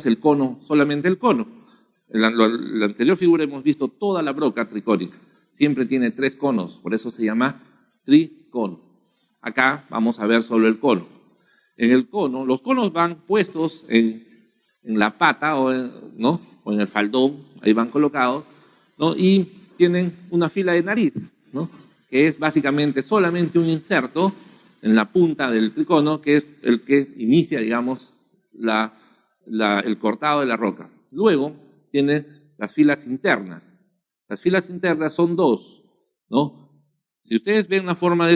vemos el cono, solamente el cono. En la anterior figura hemos visto toda la broca tricónica. Siempre tiene 3 conos, por eso se llama tricono. Acá vamos a ver solo el cono. En el cono, los conos van puestos en la pata ¿no? O en el faldón, ahí van colocados, ¿no? Y tienen una fila de nariz, ¿no? Que es básicamente solamente un inserto en la punta del tricono, que es el que inicia, digamos, el cortado de la roca. Luego tiene las filas internas. Las filas internas son 2, ¿no? Si ustedes ven la forma de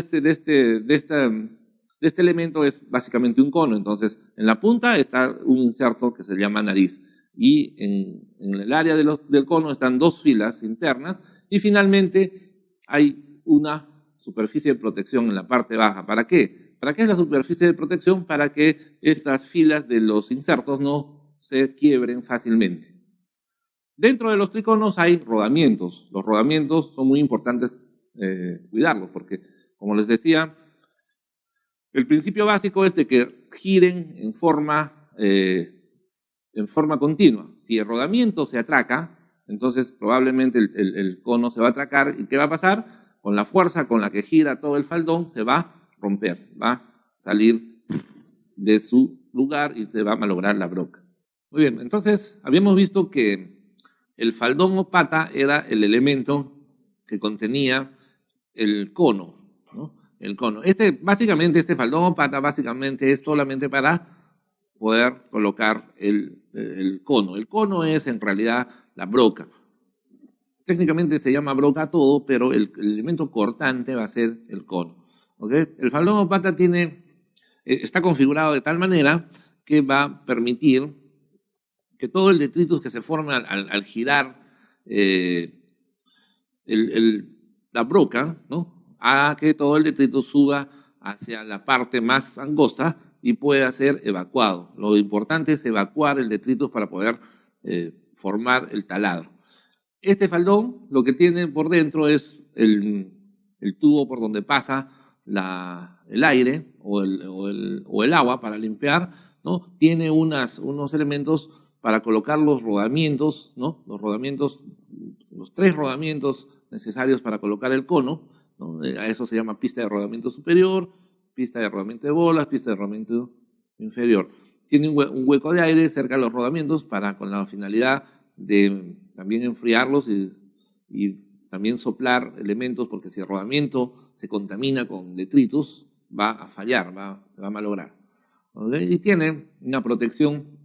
este elemento, es básicamente un cono. Entonces, en la punta está un inserto que se llama nariz. Y en el área del cono están 2 filas internas. Y finalmente hay una superficie de protección en la parte baja. ¿Para qué? ¿Para qué es la superficie de protección? Para que estas filas de los insertos no se quiebren fácilmente. Dentro de los triconos hay rodamientos. Los rodamientos son muy importantes cuidarlos porque, como les decía, el principio básico es de que giren en forma continua. Si el rodamiento se atraca, entonces probablemente el cono se va a atracar. ¿Y qué va a pasar? Con la fuerza con la que gira todo el faldón se va a romper, va a salir de su lugar y se va a malograr la broca. Muy bien, entonces habíamos visto que el faldón o pata era el elemento que contenía el cono, ¿no? El cono. Básicamente este faldón o pata básicamente es solamente para poder colocar el cono. El cono es en realidad la broca. Técnicamente se llama broca todo, pero el elemento cortante va a ser el cono. ¿Okay? El faldón o pata está configurado de tal manera que va a permitir que todo el detritus que se forma al girar la broca, ¿no? Haga que todo el detritus suba hacia la parte más angosta y pueda ser evacuado. Lo importante es evacuar el detritus para poder formar el taladro. Este faldón lo que tiene por dentro es el tubo por donde pasa el aire o el agua para limpiar, ¿no? Tiene unos elementos para colocar los rodamientos, ¿no? Los 3 rodamientos necesarios para colocar el cono, ¿no? A eso se llama pista de rodamiento superior, pista de rodamiento de bolas, pista de rodamiento inferior. Tiene un hueco de aire cerca de los rodamientos con la finalidad de también enfriarlos y también soplar elementos, porque si el rodamiento se contamina con detritus, va a fallar, se va a malograr. ¿Okay? Y tiene una protección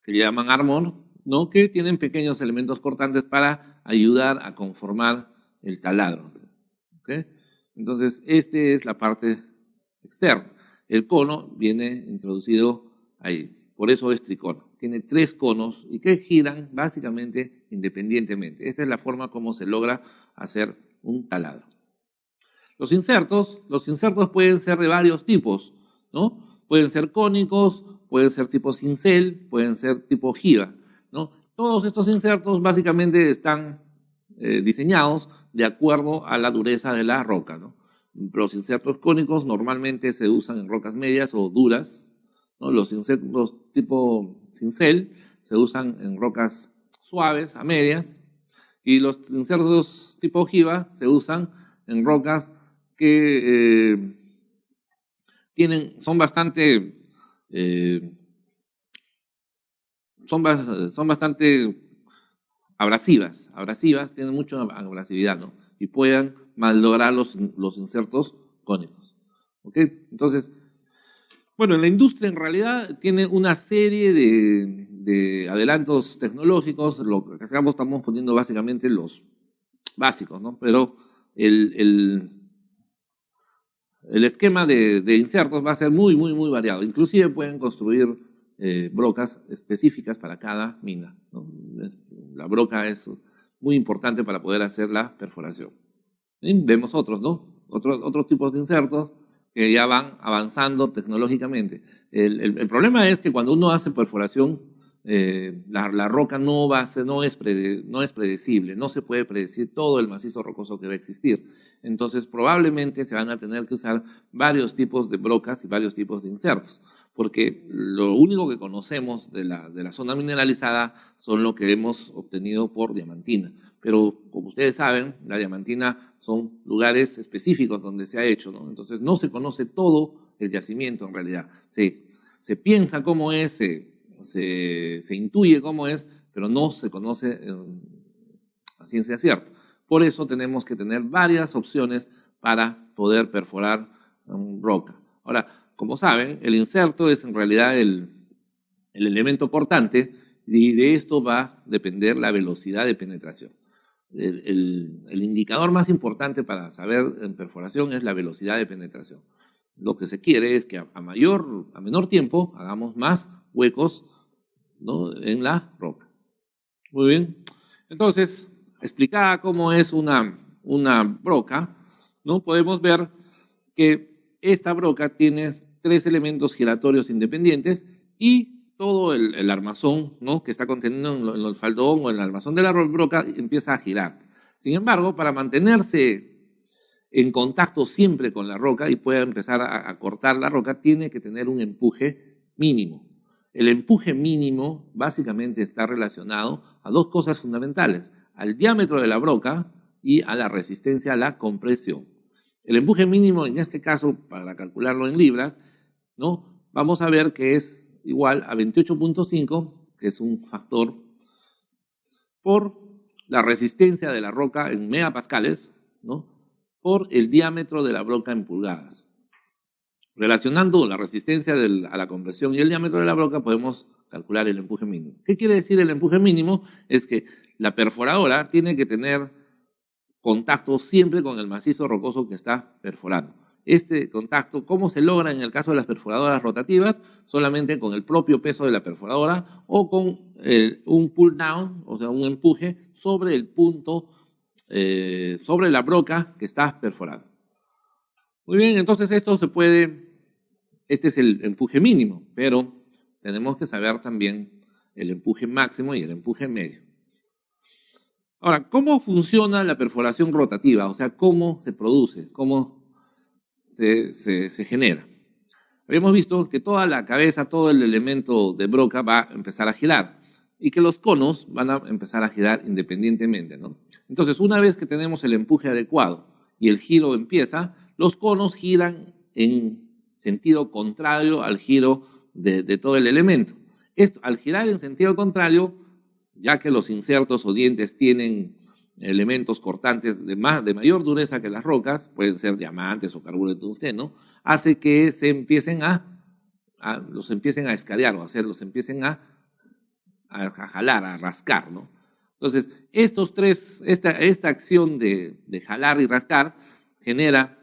que le llaman armor, ¿no? Que tienen pequeños elementos cortantes para ayudar a conformar el taladro. ¿Okay? Entonces, esta es la parte externa. El cono viene introducido ahí, por eso es tricono. Tiene 3 conos y que giran básicamente independientemente. Esta es la forma como se logra hacer un taladro. Los insertos pueden ser de varios tipos, ¿no? Pueden ser cónicos, pueden ser tipo cincel, pueden ser tipo ojiva, ¿no? Todos estos insertos básicamente están diseñados de acuerdo a la dureza de la roca, ¿no? Los insertos cónicos normalmente se usan en rocas medias o duras, ¿no? Los insertos tipo cincel se usan en rocas suaves a medias y los insertos tipo ojiva se usan en rocas que son bastante abrasivas, tienen mucha abrasividad, ¿no? Y puedan malograr los insertos cónicos. ¿Ok? Entonces, bueno, en la industria en realidad tiene una serie de adelantos tecnológicos. Lo que estamos poniendo básicamente los básicos, ¿no? Pero el esquema de insertos va a ser muy, muy, muy variado. Inclusive pueden construir brocas específicas para cada mina, ¿no? La broca es muy importante para poder hacer la perforación. Y vemos otros, ¿no? Otros tipos de insertos que ya van avanzando tecnológicamente. El problema es que cuando uno hace perforación, la roca no es predecible, no se puede predecir todo el macizo rocoso que va a existir. Entonces probablemente se van a tener que usar varios tipos de brocas y varios tipos de insertos. porque lo único que conocemos de la zona mineralizada son lo que hemos obtenido por diamantina. Pero como ustedes saben, la diamantina son lugares específicos donde se ha hecho, ¿no? Entonces no se conoce todo el yacimiento en realidad. Se piensa cómo es, se intuye cómo es, pero no se conoce a ciencia cierta. Por eso tenemos que tener varias opciones para poder perforar roca. Ahora, como saben, el inserto es en realidad el elemento cortante y de esto va a depender la velocidad de penetración. El indicador más importante para saber en perforación es la velocidad de penetración. Lo que se quiere es que a menor tiempo hagamos más huecos, ¿no?, en la roca. Muy bien. Entonces, explicada cómo es una broca, ¿no?, podemos ver que esta broca tiene 3 elementos giratorios independientes y todo el armazón, ¿no?, que está contenido en el faldón o en el armazón de la broca empieza a girar. Sin embargo, para mantenerse en contacto siempre con la roca y pueda empezar a cortar la roca, tiene que tener un empuje mínimo. El empuje mínimo básicamente está relacionado a 2 cosas fundamentales: al diámetro de la broca y a la resistencia a la compresión. El empuje mínimo, en este caso, para calcularlo en libras, ¿no?, vamos a ver que es igual a 28.5, que es un factor, por la resistencia de la roca en megapascales, ¿no?, por el diámetro de la broca en pulgadas. Relacionando la resistencia a la compresión y el diámetro de la broca, podemos calcular el empuje mínimo. ¿Qué quiere decir el empuje mínimo? Es que la perforadora tiene que tener contacto siempre con el macizo rocoso que está perforando. Este contacto, ¿cómo se logra en el caso de las perforadoras rotativas? Solamente con el propio peso de la perforadora o con un pull down, o sea, un empuje sobre el punto, sobre la broca que está perforando. Muy bien, entonces este es el empuje mínimo, pero tenemos que saber también el empuje máximo y el empuje medio. Ahora, ¿cómo funciona la perforación rotativa? O sea, ¿cómo se produce? ¿Cómo se genera? Habíamos visto que toda la cabeza, todo el elemento de broca va a empezar a girar y que los conos van a empezar a girar independientemente, ¿no? Entonces, una vez que tenemos el empuje adecuado y el giro empieza, los conos giran en sentido contrario al giro de todo el elemento. Esto, al girar en sentido contrario, ya que los insertos o dientes tienen elementos cortantes de mayor dureza que las rocas, pueden ser diamantes o carburo de tungsteno, hace que se empiecen los empiecen a escadear, o sea, los empiecen a jalar, a rascar, ¿no? Entonces, esta acción de jalar y rascar genera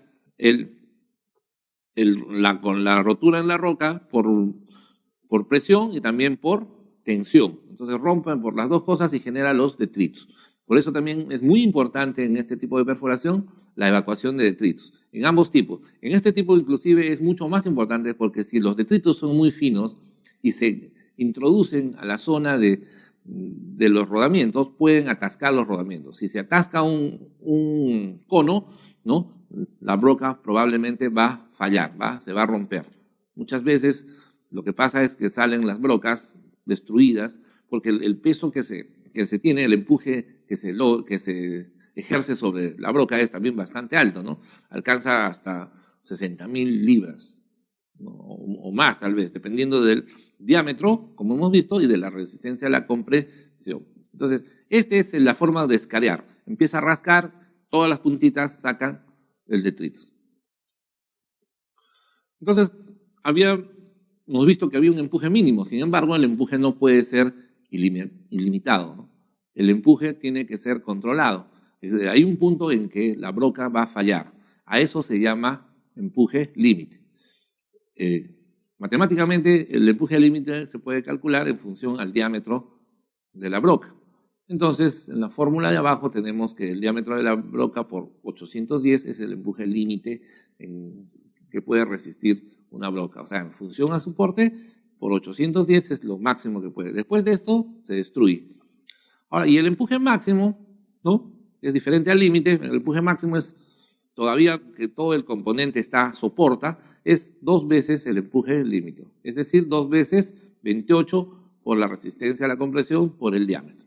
con la rotura en la roca por presión y también por tensión. Entonces rompen por las 2 cosas y genera los detritos. Por eso también es muy importante en este tipo de perforación la evacuación de detritos, en ambos tipos. En este tipo inclusive es mucho más importante porque si los detritos son muy finos y se introducen a la zona de los rodamientos, pueden atascar los rodamientos. Si se atasca un cono, ¿no?, la broca probablemente va a fallar, se va a romper. Muchas veces lo que pasa es que salen las brocas destruidas porque el peso que se tiene, el empuje que se ejerce sobre la broca es también bastante alto, ¿no? Alcanza hasta 60.000 libras, ¿no?, o más tal vez, dependiendo del diámetro, como hemos visto, y de la resistencia a la compresión. Entonces, esta es la forma de escarear. Empieza a rascar, todas las puntitas sacan el detrito. Entonces, hemos visto que había un empuje mínimo, sin embargo, el empuje no puede ser ilimitado, ¿no? El empuje tiene que ser controlado. Hay un punto en que la broca va a fallar. A eso se llama empuje límite. Matemáticamente, el empuje límite se puede calcular en función al diámetro de la broca. Entonces, en la fórmula de abajo tenemos que el diámetro de la broca por 810 es el empuje límite que puede resistir una broca. O sea, en función al soporte, por 810 es lo máximo que puede. Después de esto, se destruye. Ahora, y el empuje máximo, ¿no?, es diferente al límite. El empuje máximo es todavía que todo el componente soporta, es 2 veces el empuje límite. Es decir, 2 veces 28 por la resistencia a la compresión por el diámetro.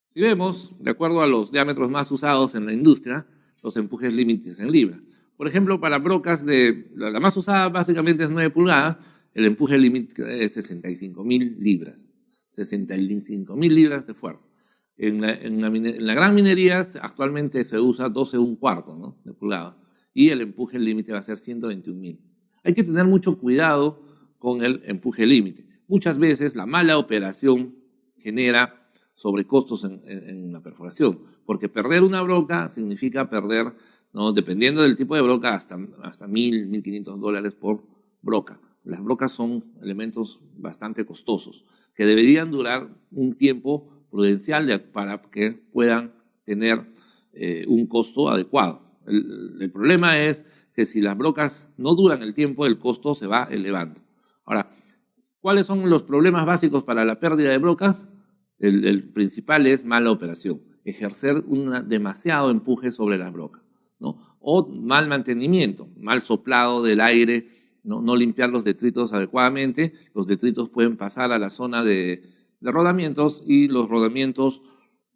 Si vemos, de acuerdo a los diámetros más usados en la industria, los empujes límites en libra. Por ejemplo, para brocas la más usada básicamente es 9 pulgadas, el empuje límite es 65.000 libras. 65.000 libras de fuerza. En la gran minería actualmente se usa 12,1/4, ¿no?, de pulgada, y el empuje límite va a ser 121.000. Hay que tener mucho cuidado con el empuje límite. Muchas veces la mala operación genera sobrecostos en la perforación, porque perder una broca significa perder, ¿no?, dependiendo del tipo de broca, hasta $1.000, $1.500 por broca. Las brocas son elementos bastante costosos, que deberían durar un tiempo prudencial para que puedan tener un costo adecuado. El problema es que si las brocas no duran el tiempo, el costo se va elevando. Ahora, ¿cuáles son los problemas básicos para la pérdida de brocas? El principal es mala operación, ejercer demasiado empuje sobre las brocas, ¿no? O mal mantenimiento, mal soplado del aire, no limpiar los detritos adecuadamente. Los detritos pueden pasar a la zona de rodamientos y los rodamientos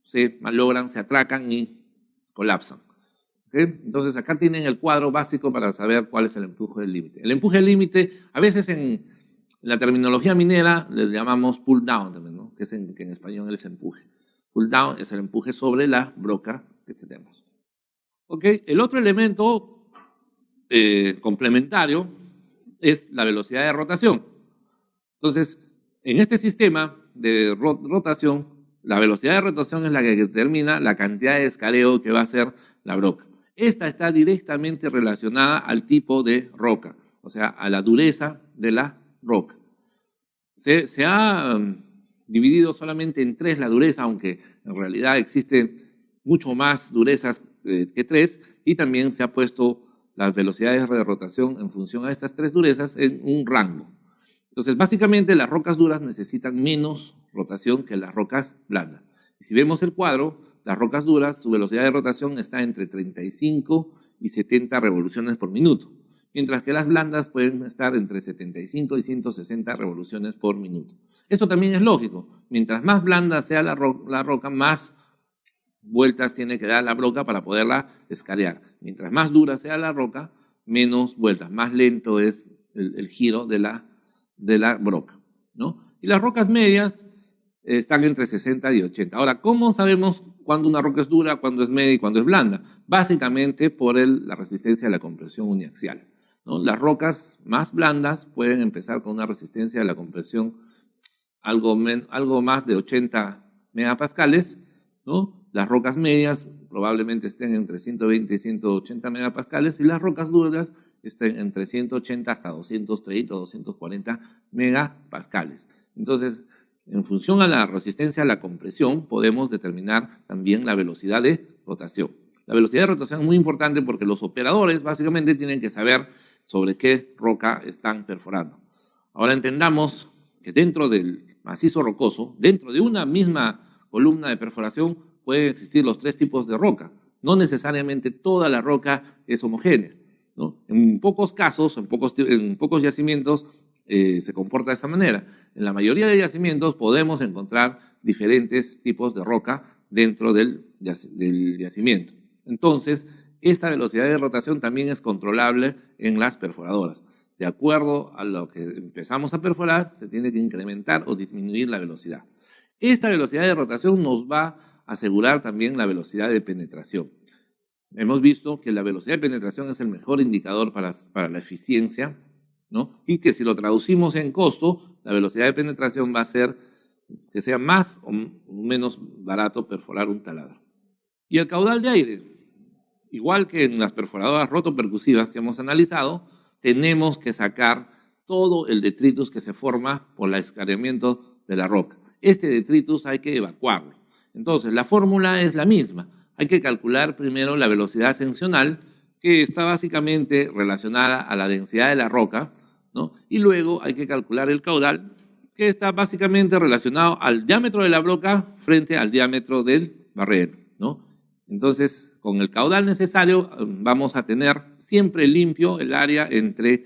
se malogran, se atracan y colapsan. ¿Okay? Entonces acá tienen el cuadro básico para saber cuál es el empuje del límite. El empuje límite, a veces en la terminología minera le llamamos pull down también, ¿no?, que en español es empuje. Pull down es el empuje sobre la broca que tenemos. ¿Okay? El otro elemento complementario es la velocidad de rotación. Entonces, en este sistema de rotación, la velocidad de rotación es la que determina la cantidad de escareo que va a hacer la broca. Esta está directamente relacionada al tipo de roca, o sea, a la dureza de la roca. Se ha dividido solamente en 3 la dureza, aunque en realidad existen mucho más durezas que 3, y también se ha puesto las velocidades de rotación en función a estas 3 durezas en un rango. Entonces, básicamente las rocas duras necesitan menos rotación que las rocas blandas. Y si vemos el cuadro, las rocas duras, su velocidad de rotación está entre 35 y 70 revoluciones por minuto, mientras que las blandas pueden estar entre 75 y 160 revoluciones por minuto. Esto también es lógico. Mientras más blanda sea la roca, más vueltas tiene que dar la broca para poderla escarear. Mientras más dura sea la roca, menos vueltas, más lento es el giro de la broca, ¿no? Y las rocas medias están entre 60 y 80. Ahora, ¿cómo sabemos cuándo una roca es dura, cuándo es media y cuándo es blanda? Básicamente por la resistencia a la compresión uniaxial, ¿no? Las rocas más blandas pueden empezar con una resistencia a la compresión algo más de 80 megapascales, ¿no? Las rocas medias probablemente estén entre 120 y 180 megapascales, y las rocas duras estén entre 180 hasta 230 o 240 megapascales. Entonces, en función a la resistencia a la compresión, podemos determinar también la velocidad de rotación. La velocidad de rotación es muy importante porque los operadores básicamente tienen que saber sobre qué roca están perforando. Ahora entendamos que dentro del macizo rocoso, dentro de una misma columna de perforación, pueden existir los 3 tipos de roca. No necesariamente toda la roca es homogénea, ¿no? En pocos casos, en pocos yacimientos, se comporta de esa manera. En la mayoría de yacimientos podemos encontrar diferentes tipos de roca dentro del yacimiento. Entonces, esta velocidad de rotación también es controlable en las perforadoras. De acuerdo a lo que empezamos a perforar, se tiene que incrementar o disminuir la velocidad. Esta velocidad de rotación nos va a asegurar también la velocidad de penetración. Hemos visto que la velocidad de penetración es el mejor indicador para la eficiencia, ¿no? Y que si lo traducimos en costo, la velocidad de penetración va a ser que sea más o menos barato perforar un taladro. Y el caudal de aire, igual que en las perforadoras rotopercusivas que hemos analizado, tenemos que sacar todo el detritus que se forma por el escareamiento de la roca. Este detritus hay que evacuarlo. Entonces, la fórmula es la misma. Hay que calcular primero la velocidad ascensional, que está básicamente relacionada a la densidad de la roca, ¿no? Y luego hay que calcular el caudal, que está básicamente relacionado al diámetro de la broca frente al diámetro del barreno, ¿no? Entonces, con el caudal necesario vamos a tener siempre limpio el área entre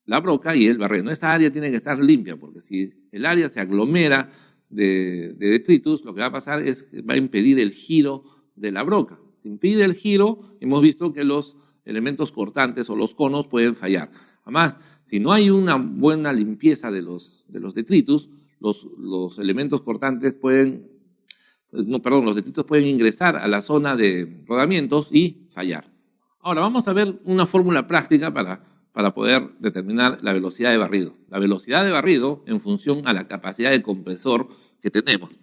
la broca y el barreno. Esa área tiene que estar limpia, porque si el área se aglomera de detritus, lo que va a pasar es que va a impedir el giro de la broca. Si impide el giro, hemos visto que los elementos cortantes o los conos pueden fallar. Además, si no hay una buena limpieza de los detritus, los elementos cortantes los detritus pueden ingresar a la zona de rodamientos y fallar. Ahora, vamos a ver una fórmula práctica para poder determinar la velocidad de barrido. La velocidad de barrido en función a la capacidad de compresor que tenemos.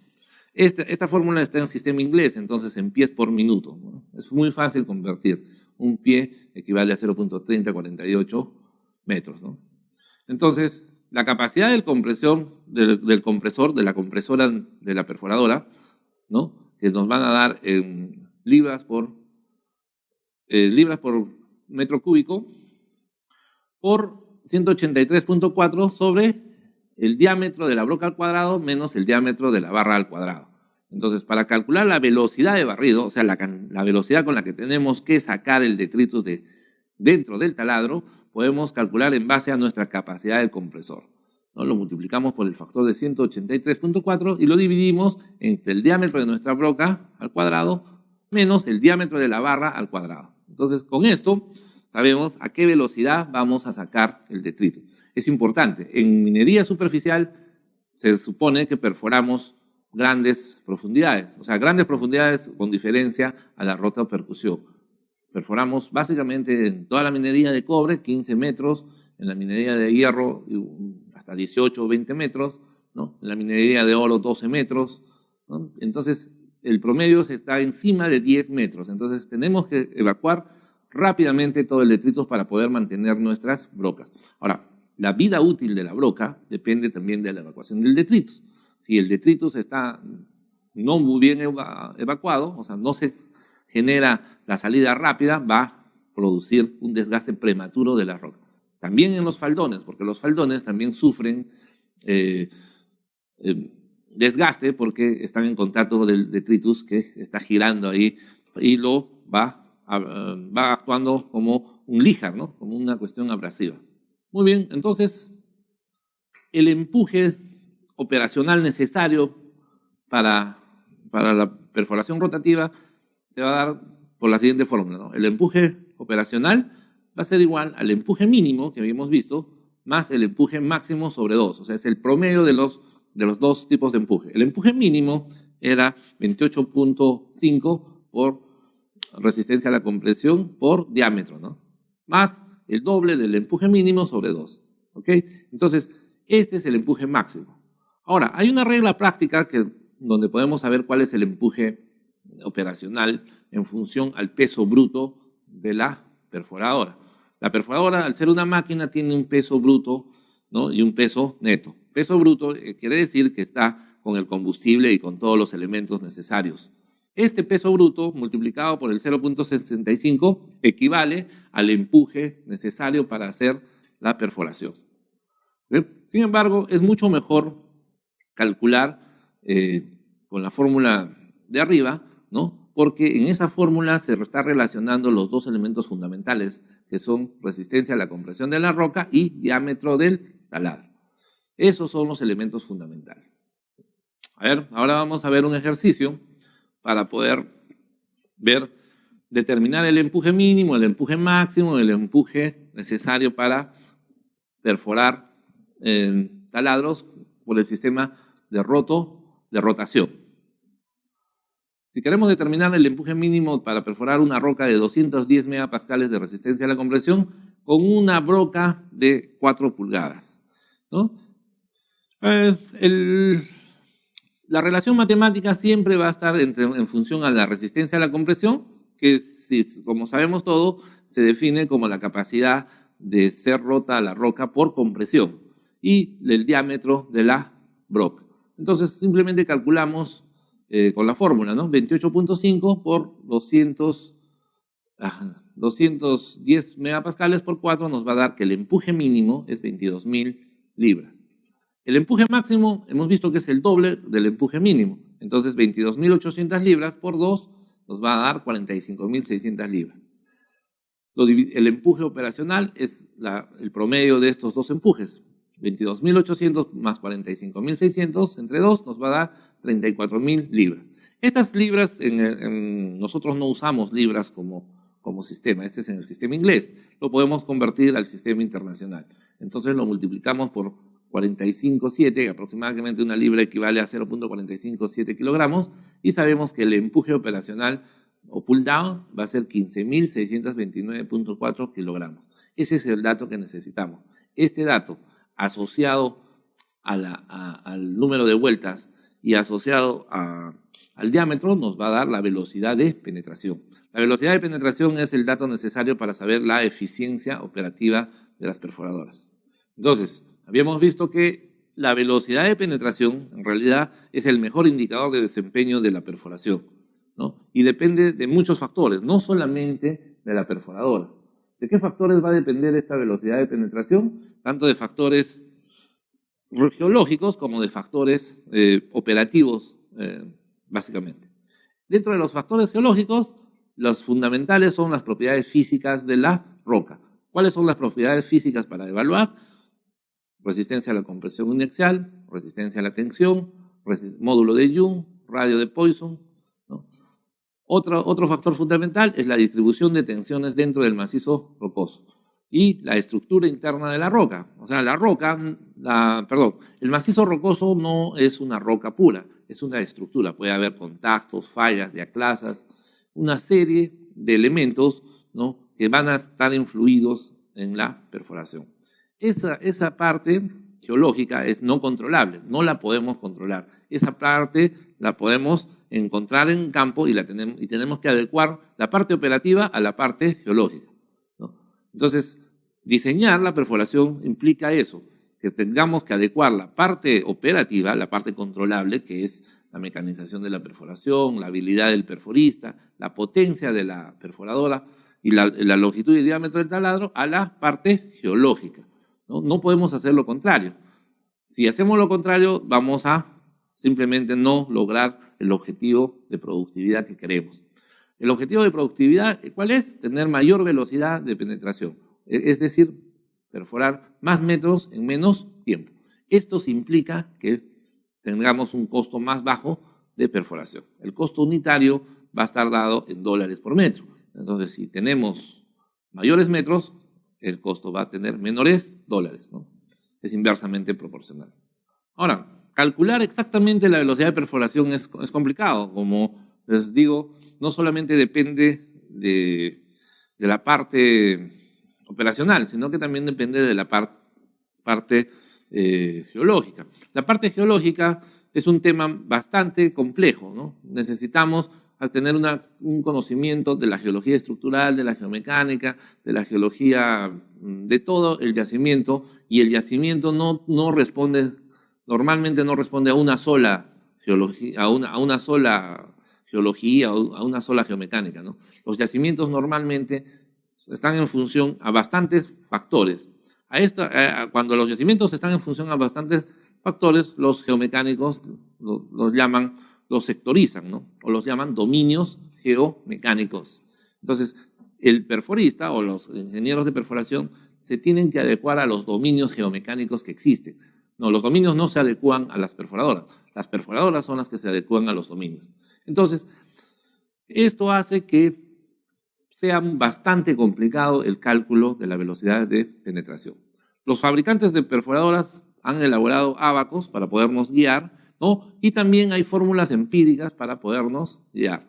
Esta fórmula está en sistema inglés, entonces en pies por minuto, ¿no? Es muy fácil convertir. Un pie equivale a 0.3048 metros, ¿no? Entonces, la capacidad del compresor, de la compresora de la perforadora, ¿no? Que nos van a dar en libras por metro cúbico, por 183.4 sobre el diámetro de la broca al cuadrado menos el diámetro de la barra al cuadrado. Entonces, para calcular la velocidad de barrido, o sea, la velocidad con la que tenemos que sacar el detritus dentro del taladro, podemos calcular en base a nuestra capacidad del compresor, ¿no? Lo multiplicamos por el factor de 183.4 y lo dividimos entre el diámetro de nuestra broca al cuadrado menos el diámetro de la barra al cuadrado. Entonces, con esto sabemos a qué velocidad vamos a sacar el detritus. Es importante, en minería superficial se supone que perforamos grandes profundidades, o sea, grandes profundidades con diferencia a la rotopercusión. Perforamos básicamente en toda la minería de cobre 15 metros, en la minería de hierro hasta 18 o 20 metros, ¿no? En la minería de oro 12 metros, ¿no? Entonces el promedio está encima de 10 metros, entonces tenemos que evacuar rápidamente todo el detritus para poder mantener nuestras brocas. Ahora, la vida útil de la broca depende también de la evacuación del detritus. Si el detritus está no muy bien evacuado, o sea, no se genera la salida rápida, va a producir un desgaste prematuro de la roca. También en los faldones, porque los faldones también sufren desgaste porque están en contacto del detritus que está girando ahí y lo va actuando como un líjar, ¿no? Como una cuestión abrasiva. Muy bien, entonces el empuje operacional necesario para la perforación rotativa se va a dar por la siguiente fórmula, ¿no? El empuje operacional va a ser igual al empuje mínimo que habíamos visto más el empuje máximo sobre 2, o sea, es el promedio de los dos tipos de empuje. El empuje mínimo era 28.5 por resistencia a la compresión por diámetro, ¿no? Más el doble del empuje mínimo sobre 2, ¿ok? Entonces, este es el empuje máximo. Ahora, hay una regla práctica donde podemos saber cuál es el empuje operacional en función al peso bruto de la perforadora. La perforadora, al ser una máquina, tiene un peso bruto, ¿no? Y un peso neto. Peso bruto quiere decir que está con el combustible y con todos los elementos necesarios. Este peso bruto multiplicado por el 0.65 equivale al empuje necesario para hacer la perforación. Sin embargo, es mucho mejor calcular con la fórmula de arriba, ¿no? Porque en esa fórmula se está relacionando los dos elementos fundamentales, que son resistencia a la compresión de la roca y diámetro del taladro. Esos son los elementos fundamentales. A ver, ahora vamos a ver un ejercicio para poder determinar el empuje mínimo, el empuje máximo, el empuje necesario para perforar taladros por el sistema de rotación. Si queremos determinar el empuje mínimo para perforar una roca de 210 megapascales de resistencia a la compresión con una broca de 4 pulgadas, ¿no? La relación matemática siempre va a estar en función a la resistencia a la compresión, que como sabemos todo, se define como la capacidad de ser rota la roca por compresión y el diámetro de la broca. Entonces simplemente calculamos con la fórmula, ¿no? 28.5 por 210 megapascales por 4 nos va a dar que el empuje mínimo es 22.000 libras. El empuje máximo hemos visto que es el doble del empuje mínimo. Entonces 22.800 libras por 2 nos va a dar 45.600 libras. El empuje operacional es el promedio de estos dos empujes. 22.800 más 45.600 entre 2 nos va a dar 34.000 libras. Estas libras, nosotros no usamos libras como sistema, este es en el sistema inglés, lo podemos convertir al sistema internacional. Entonces lo multiplicamos por 45,7, aproximadamente una libra equivale a 0.457 kilogramos, y sabemos que el empuje operacional o pull down va a ser 15.629.4 kilogramos. Ese es el dato que necesitamos. Este dato asociado al número de vueltas y asociado al diámetro nos va a dar la velocidad de penetración. La velocidad de penetración es el dato necesario para saber la eficiencia operativa de las perforadoras. Entonces, habíamos visto que la velocidad de penetración en realidad es el mejor indicador de desempeño de la perforación, ¿no? Y depende de muchos factores, no solamente de la perforadora. ¿De qué factores va a depender esta velocidad de penetración? Tanto de factores geológicos como de factores operativos, básicamente. Dentro de los factores geológicos, los fundamentales son las propiedades físicas de la roca. ¿Cuáles son las propiedades físicas para evaluar? Resistencia a la compresión inercial, resistencia a la tensión, módulo de Young, radio de Poisson, ¿no? Otro factor fundamental es la distribución de tensiones dentro del macizo rocoso y la estructura interna de la roca. O sea, el macizo rocoso no es una roca pura, es una estructura. Puede haber contactos, fallas, diaclasas, una serie de elementos, ¿no?, que van a estar influidos en la perforación. Esa parte geológica es no controlable, no la podemos controlar. Esa parte la podemos encontrar en campo y tenemos que adecuar la parte operativa a la parte geológica, ¿no? Entonces, diseñar la perforación implica eso, que tengamos que adecuar la parte operativa, la parte controlable, que es la mecanización de la perforación, la habilidad del perforista, la potencia de la perforadora y la longitud y diámetro del taladro, a la parte geológica, ¿no? No podemos hacer lo contrario. Si hacemos lo contrario, vamos a simplemente no lograr el objetivo de productividad que queremos. El objetivo de productividad, ¿cuál es? Tener mayor velocidad de penetración, es decir, perforar más metros en menos tiempo. Esto implica que tengamos un costo más bajo de perforación. El costo unitario va a estar dado en dólares por metro. Entonces, si tenemos mayores metros, el costo va a tener menores dólares, ¿no? Es inversamente proporcional. Ahora, calcular exactamente la velocidad de perforación es complicado. Como les digo, no solamente depende de la parte operacional, sino que también depende de la parte geológica. La parte geológica es un tema bastante complejo, ¿no? Necesitamos tener un conocimiento de la geología estructural, de la geomecánica, de la geología de todo el yacimiento, y el yacimiento normalmente no responde a una sola geología, a una sola geología o a una sola geomecánica, ¿no? Los yacimientos normalmente están en función a bastantes factores. Cuando los yacimientos están en función a bastantes factores, los geomecánicos los sectorizan, ¿no? O los llaman dominios geomecánicos. Entonces, el perforista o los ingenieros de perforación se tienen que adecuar a los dominios geomecánicos que existen. No, los dominios no se adecuan a las perforadoras. Las perforadoras son las que se adecuan a los dominios. Entonces, esto hace que sea bastante complicado el cálculo de la velocidad de penetración. Los fabricantes de perforadoras han elaborado ábacos para podernos guiar, ¿no? Y también hay fórmulas empíricas para podernos guiar.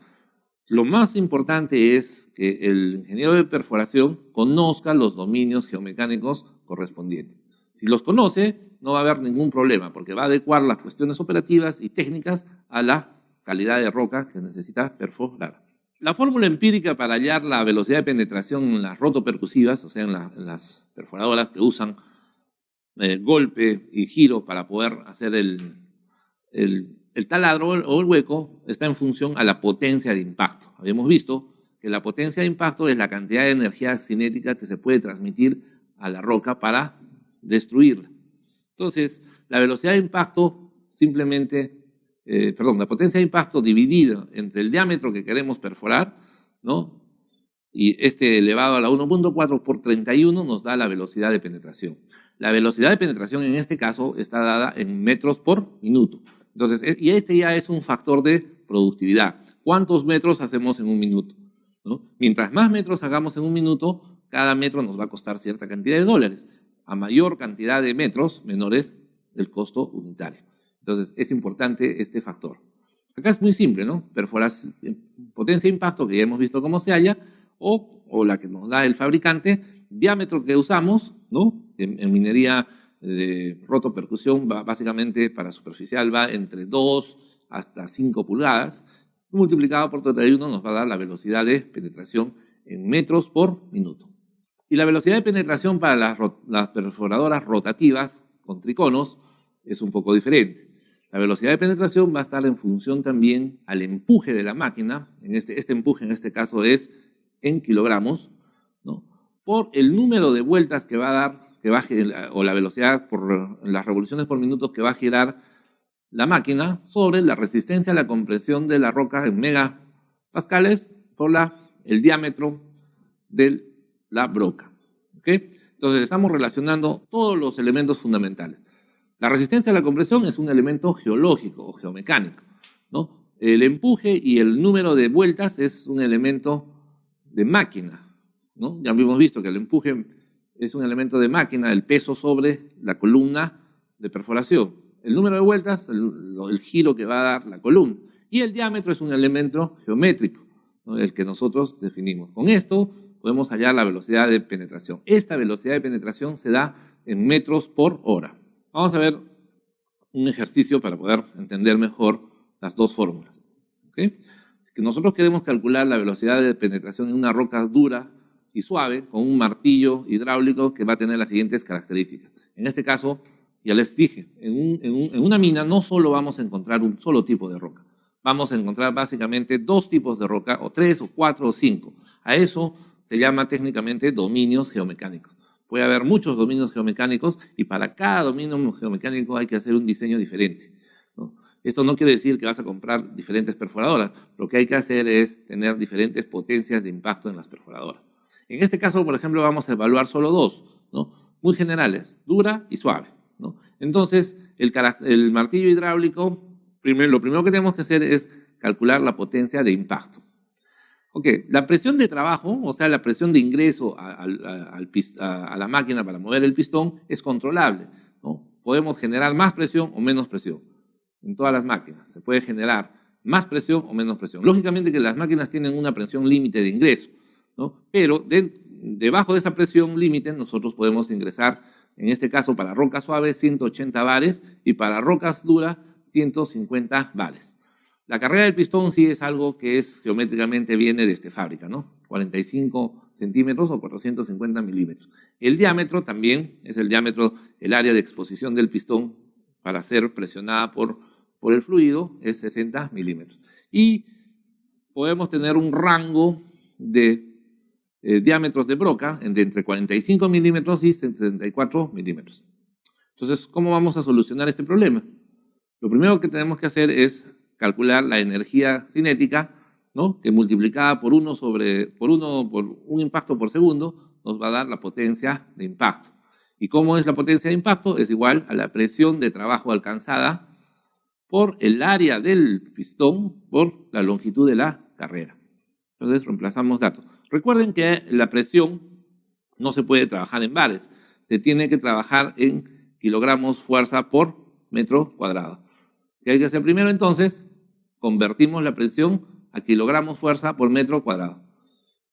Lo más importante es que el ingeniero de perforación conozca los dominios geomecánicos correspondientes. Si los conoce, no va a haber ningún problema, porque va a adecuar las cuestiones operativas y técnicas a la calidad de roca que necesita perforar. La fórmula empírica para hallar la velocidad de penetración en las rotopercusivas, o sea, en las perforadoras que usan golpe y giro para poder hacer el taladro o el hueco, está en función a la potencia de impacto. Habíamos visto que la potencia de impacto es la cantidad de energía cinética que se puede transmitir a la roca para destruirla. Entonces, la velocidad de impacto simplemente la potencia de impacto dividida entre el diámetro que queremos perforar, ¿no? Y este elevado a la 1.4 por 31 nos da la velocidad de penetración. La velocidad de penetración en este caso está dada en metros por minuto. Entonces, y este ya es un factor de productividad. ¿Cuántos metros hacemos en un minuto? ¿No? Mientras más metros hagamos en un minuto, cada metro nos va a costar cierta cantidad de dólares. A mayor cantidad de metros, menor es el costo unitario. Entonces, es importante este factor. Acá es muy simple, ¿no? Perforación, potencia de impacto, que ya hemos visto cómo se halla, o la que nos da el fabricante, diámetro que usamos, ¿no? En minería de rotopercusión, básicamente para superficial va entre 2 hasta 5 pulgadas, multiplicado por 31 nos va a dar la velocidad de penetración en metros por minuto. Y la velocidad de penetración para las perforadoras rotativas con triconos es un poco diferente. La velocidad de penetración va a estar en función también al empuje de la máquina. Este empuje en este caso es en kilogramos, ¿no? Por el número de vueltas que va a dar, o la velocidad por las revoluciones por minuto que va a girar la máquina sobre la resistencia a la compresión de la roca en megapascales por el diámetro de la broca. ¿Okay? Entonces estamos relacionando todos los elementos fundamentales. La resistencia a la compresión es un elemento geológico o geomecánico, ¿no? El empuje y el número de vueltas es un elemento de máquina, ¿no? Ya hemos visto que el empuje es un elemento de máquina, el peso sobre la columna de perforación. El número de vueltas, el giro que va a dar la columna. Y el diámetro es un elemento geométrico, ¿no? El que nosotros definimos. Con esto podemos hallar la velocidad de penetración. Esta velocidad de penetración se da en metros por hora. Vamos a ver un ejercicio para poder entender mejor las dos fórmulas. ¿Okay? Si nosotros queremos calcular la velocidad de penetración en una roca dura y suave con un martillo hidráulico que va a tener las siguientes características. En este caso, ya les dije, en una mina no solo vamos a encontrar un solo tipo de roca. Vamos a encontrar básicamente dos tipos de roca, o 3, o 4, o 5. A eso se llama técnicamente dominios geomecánicos. Puede haber muchos dominios geomecánicos y para cada dominio geomecánico hay que hacer un diseño diferente, ¿no? Esto no quiere decir que vas a comprar diferentes perforadoras. Lo que hay que hacer es tener diferentes potencias de impacto en las perforadoras. En este caso, por ejemplo, vamos a evaluar solo dos, ¿no? Muy generales, dura y suave, ¿no? Entonces, el martillo hidráulico, lo primero que tenemos que hacer es calcular la potencia de impacto. Ok, la presión de trabajo, o sea, la presión de ingreso a la máquina para mover el pistón es controlable, ¿no? Podemos generar más presión o menos presión en todas las máquinas. Se puede generar más presión o menos presión. Lógicamente que las máquinas tienen una presión límite de ingreso, ¿no? Pero debajo de esa presión límite nosotros podemos ingresar, en este caso para rocas suaves, 180 bares y para rocas duras, 150 bares. La carrera del pistón sí es algo que geométricamente viene desde fábrica, ¿no? 45 centímetros o 450 milímetros. El diámetro también es el diámetro, el área de exposición del pistón para ser presionada por el fluido es 60 milímetros. Y podemos tener un rango de diámetros de broca de entre 45 milímetros y 64 milímetros. Entonces, ¿cómo vamos a solucionar este problema? Lo primero que tenemos que hacer es calcular la energía cinética, ¿no? Que multiplicada por un impacto por segundo nos va a dar la potencia de impacto. ¿Y cómo es la potencia de impacto? Es igual a la presión de trabajo alcanzada por el área del pistón por la longitud de la carrera. Entonces reemplazamos datos. Recuerden que la presión no se puede trabajar en bares, se tiene que trabajar en kilogramos fuerza por metro cuadrado. ¿Qué hay que hacer primero entonces? Convertimos la presión a kilogramos fuerza por metro cuadrado.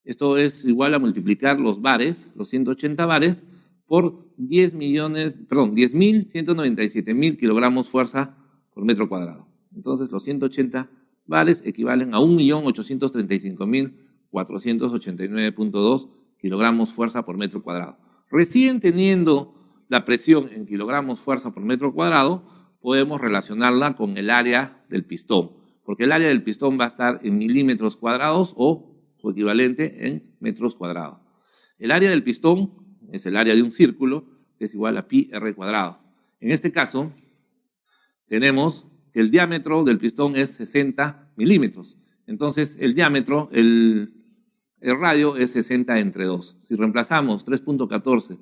Esto es igual a multiplicar los bares, los 180 bares, por 10.197.000 kilogramos fuerza por metro cuadrado. Entonces los 180 bares equivalen a 1.835.489.2 kilogramos fuerza por metro cuadrado. Recién teniendo la presión en kilogramos fuerza por metro cuadrado, podemos relacionarla con el área del pistón, porque el área del pistón va a estar en milímetros cuadrados o su equivalente en metros cuadrados. El área del pistón es el área de un círculo, que es igual a pi r cuadrado. En este caso, tenemos que el diámetro del pistón es 60 milímetros. Entonces, el diámetro, el radio es 60 entre 2. Si reemplazamos 3.14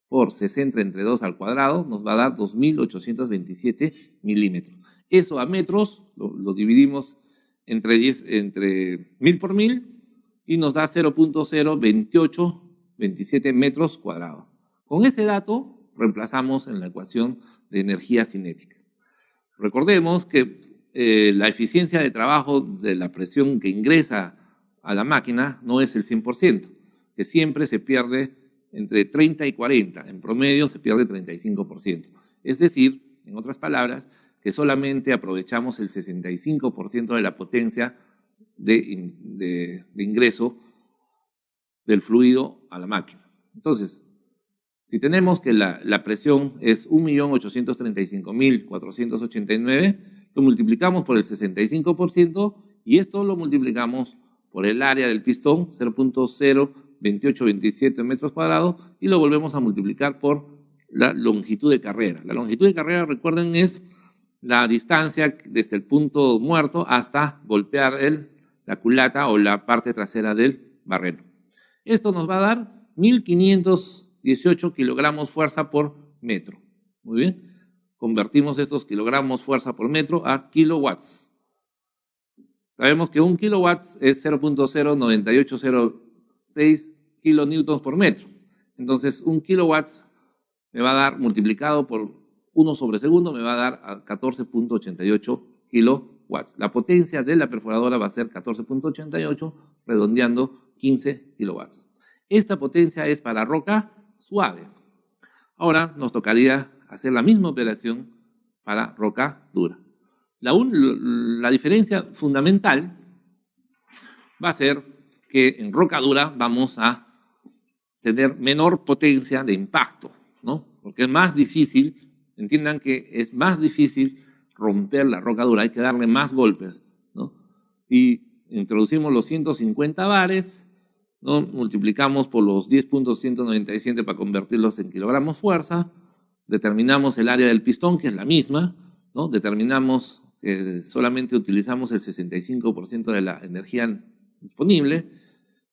por 60 entre 2 al cuadrado, nos va a dar 2.827 milímetros. Eso a metros lo dividimos entre 1000 por 1000 y nos da 0.02827 metros cuadrados. Con ese dato reemplazamos en la ecuación de energía cinética. Recordemos que la eficiencia de trabajo de la presión que ingresa a la máquina no es el 100%, que siempre se pierde entre 30 y 40, en promedio se pierde 35%. Es decir, en otras palabras, que solamente aprovechamos el 65% de la potencia de ingreso del fluido a la máquina. Entonces, si tenemos que la presión es 1.835.489, lo multiplicamos por el 65% y esto lo multiplicamos por el área del pistón, 0.02827 metros cuadrados, y lo volvemos a multiplicar por la longitud de carrera. La longitud de carrera, recuerden, es la distancia desde el punto muerto hasta golpear la culata o la parte trasera del barreno. Esto nos va a dar 1.518 kilogramos fuerza por metro. Muy bien. Convertimos estos kilogramos fuerza por metro a kilowatts. Sabemos que un kilowatts es 0.09806 kilonewtons por metro. Entonces, un kilowatt me va a dar, multiplicado por 1 sobre segundo, me va a dar a 14.88 kilowatts. La potencia de la perforadora va a ser 14.88, redondeando 15 kilowatts. Esta potencia es para roca suave. Ahora nos tocaría hacer la misma operación para roca dura. La diferencia fundamental va a ser que en roca dura vamos a tener menor potencia de impacto, ¿no? Porque es más difícil, entiendan que es más difícil romper la roca dura, hay que darle más golpes, ¿no? Y introducimos los 150 bares, ¿no? Multiplicamos por los 10.197 para convertirlos en kilogramos fuerza, determinamos el área del pistón, que es la misma, ¿no? Determinamos que solamente utilizamos el 65% de la energía disponible,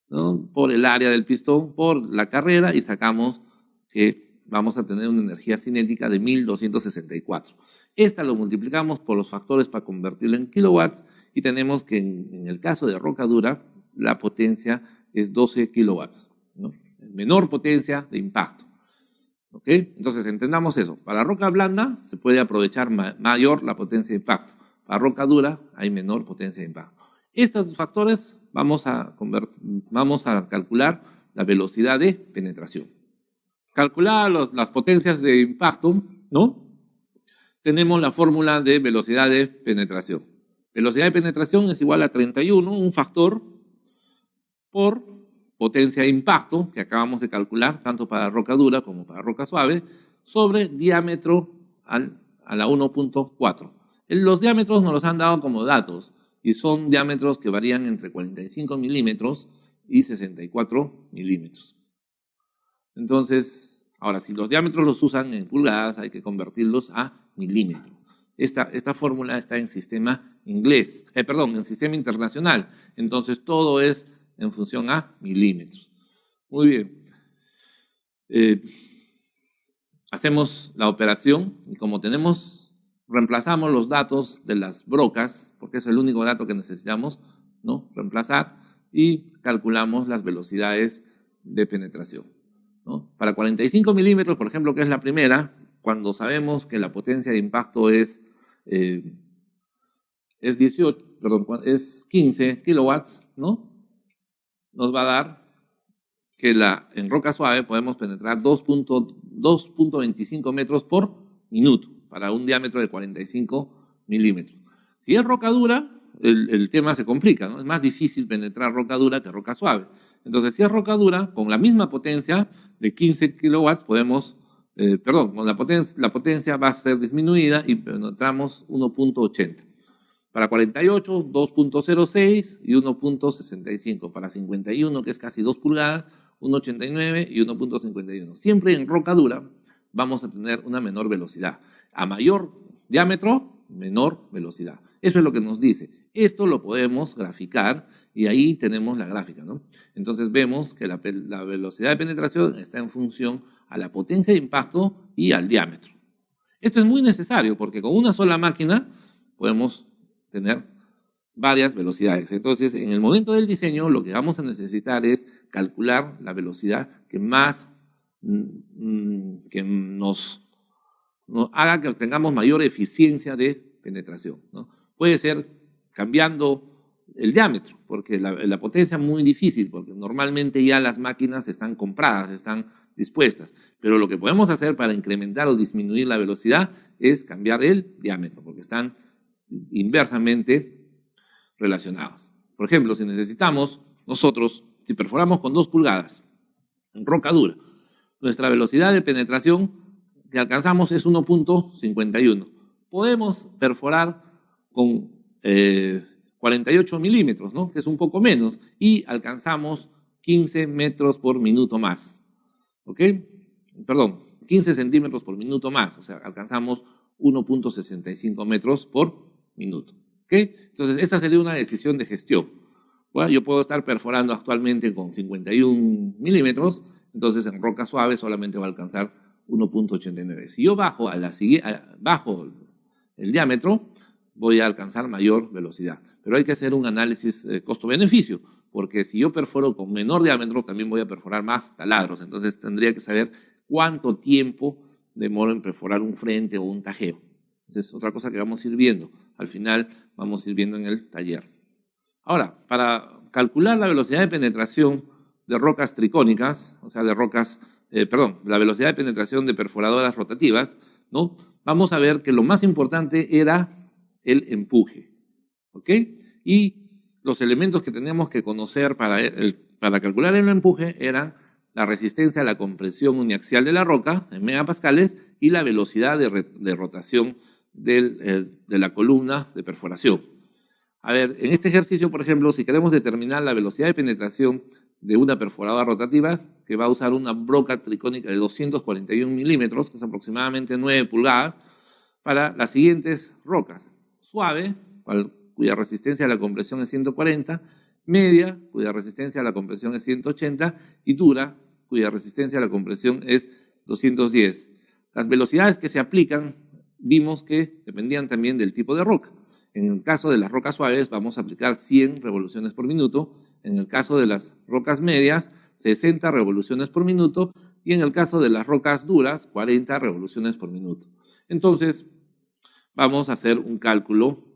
¿no? Por el área del pistón, por la carrera, y sacamos que vamos a tener una energía cinética de 1.264. Esta lo multiplicamos por los factores para convertirlo en kilowatts y tenemos que en el caso de roca dura la potencia es 12 kilowatts, ¿no? Menor potencia de impacto. ¿Ok? Entonces entendamos eso. Para roca blanda se puede aprovechar mayor la potencia de impacto. Para roca dura hay menor potencia de impacto. Estos factores vamos a calcular la velocidad de penetración. Calculadas las potencias de impacto, ¿no? Tenemos la fórmula de velocidad de penetración. Velocidad de penetración es igual a 31, un factor, por potencia de impacto, que acabamos de calcular, tanto para roca dura como para roca suave, sobre diámetro a la 1.4. Los diámetros nos los han dado como datos, y son diámetros que varían entre 45 milímetros y 64 milímetros. Entonces, ahora, si los diámetros los usan en pulgadas, hay que convertirlos a milímetros. Esta fórmula está en sistema inglés, en sistema internacional. Entonces, todo es en función a milímetros. Muy bien. Hacemos la operación y como reemplazamos los datos de las brocas, porque es el único dato que necesitamos, ¿no? Reemplazar, y calculamos las velocidades de penetración, ¿no? Para 45 milímetros, por ejemplo, que es la primera, cuando sabemos que la potencia de impacto es 15 kilowatts, ¿no? Nos va a dar que en roca suave podemos penetrar 2.25 metros por minuto para un diámetro de 45 milímetros. Si es roca dura, el tema se complica, ¿no? Es más difícil penetrar roca dura que roca suave. Entonces, si es roca dura, con la misma potencia de 15 kilowatts podemos, con la potencia va a ser disminuida y penetramos 1.80. Para 48, 2.06 y 1.65. Para 51, que es casi 2 pulgadas, 1.89 y 1.51. Siempre en roca dura vamos a tener una menor velocidad. A mayor diámetro, menor velocidad. Eso es lo que nos dice. Esto lo podemos graficar y ahí tenemos la gráfica, ¿no? Entonces vemos que la velocidad de penetración está en función a la potencia de impacto y al diámetro. Esto es muy necesario porque con una sola máquina podemos tener varias velocidades. Entonces, en el momento del diseño, lo que vamos a necesitar es calcular la velocidad que más que nos haga que tengamos mayor eficiencia de penetración, ¿no? Puede ser cambiando el diámetro, porque la potencia es muy difícil, porque normalmente ya las máquinas están compradas, están dispuestas, pero lo que podemos hacer para incrementar o disminuir la velocidad es cambiar el diámetro, porque están inversamente relacionados. Por ejemplo, si necesitamos nosotros, si perforamos con 2 pulgadas en roca dura, nuestra velocidad de penetración que alcanzamos es 1.51. Podemos perforar con 48 milímetros, ¿no? Que es un poco menos, y alcanzamos 15 metros por minuto más. ¿Ok? Perdón, 15 centímetros por minuto más, o sea, alcanzamos 1.65 metros por minuto. ¿Ok? Entonces, esa sería una decisión de gestión. Bueno, yo puedo estar perforando actualmente con 51 milímetros, entonces en roca suave solamente va a alcanzar 1.89. Si yo bajo el diámetro, voy a alcanzar mayor velocidad. Pero hay que hacer un análisis costo-beneficio, porque si yo perforo con menor diámetro, también voy a perforar más taladros. Entonces tendría que saber cuánto tiempo demoro en perforar un frente o un tajeo. Esa es otra cosa que vamos a ir viendo. Al final vamos a ir viendo en el taller. Ahora, para calcular la velocidad de penetración de rocas tricónicas, o sea, la velocidad de penetración de perforadoras rotativas, ¿no? Vamos a ver que lo más importante era el empuje, ¿ok? Y los elementos que teníamos que conocer para calcular el empuje eran la resistencia a la compresión uniaxial de la roca en megapascales y la velocidad de rotación de la columna de perforación. A ver, en este ejercicio, por ejemplo, si queremos determinar la velocidad de penetración de una perforadora rotativa, que va a usar una broca tricónica de 241 milímetros, que es aproximadamente 9 pulgadas, para las siguientes rocas. Suave, cuya resistencia a la compresión es 140, media, cuya resistencia a la compresión es 180, y dura, cuya resistencia a la compresión es 210. Las velocidades que se aplican, vimos que dependían también del tipo de roca. En el caso de las rocas suaves vamos a aplicar 100 revoluciones por minuto, en el caso de las rocas medias 60 revoluciones por minuto y en el caso de las rocas duras 40 revoluciones por minuto. Entonces vamos a hacer un cálculo